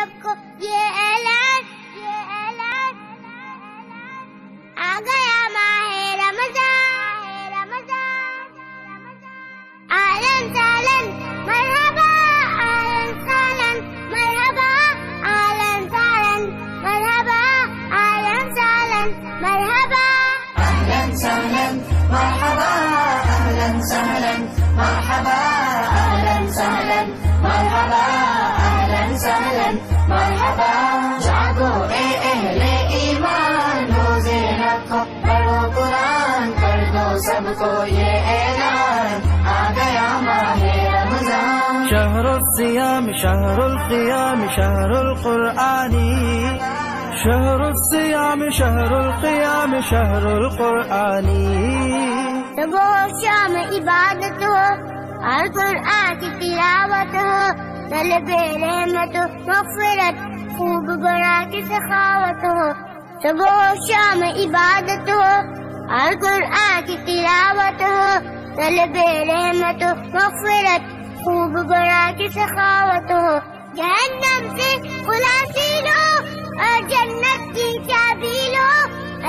سب کو یہ اعلان آ گیا ماہ رمضان اہلاً سہلاً مرحبا اہلاً سہلاً مرحبا اہلاً سہلاً مرحبا اہلاً سہلاً مرحبا اہلاً سہلاً مرحبا اہلاً سہلاً مرحبا اہلاً سہلاً مرحبا اہلاً سہلاً مرحبا جاگو اے اہل ایمان روزے رکھو پڑھو قرآن کر دو سب کو یہ اعلان آ گیا ماہ رمضان شہر الصیام شہر القیام شہر القرآن شہر الصیام شہر القیام شہر القرآن صبح و شام عبادت ہو اور قرآن کی تلاوت ہو طلب رحمت و مغفرت خوب بڑا کی سخاوت ہو صبح و شام عبادت ہو اور قرآن کی تلاوت ہو طلب رحمت و مغفرت خوب بڑا کی سخاوت ہو جہنم سے خلاصی لو اور جنت کی چابی لو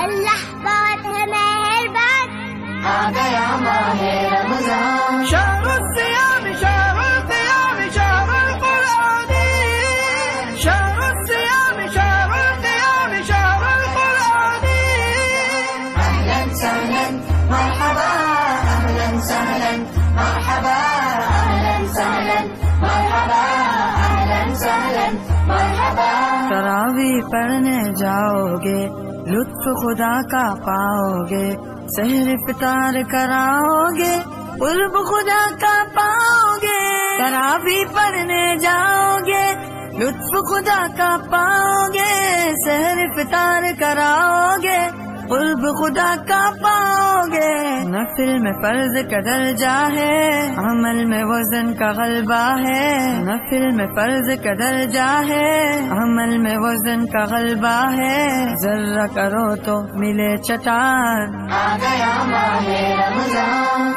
اللہ بہت ہے مہربان آ گیا ماہ رمضان شہر الصیام شہر القیام شہر القرآن شہر الصیام شہر القیام شہر القرآن اہلاً سہلاً مرحبا اہلاً سہلاً مرحبا اہلاً سہلاً مرحبا اہلاً سہلاً مرحبا تراویح پڑھنے جاؤ گے لطف خدا کا پاؤ گے سحر افطار کراؤ گے قرب خدا کا پاؤ گے تراویح پڑھنے جاؤ گے لطف خدا کا پاؤ گے سحر افطار کراؤ گے قرب خدا کا پاؤ گے نفل میں فرض کا درجہ ہے عمل میں وزن کا غلبہ ہے نفل میں فرض کا درجہ ہے عمل میں وزن کا غلبہ ہے ذرہ کرو تو ملے چٹان آ گیا ماہ رمضان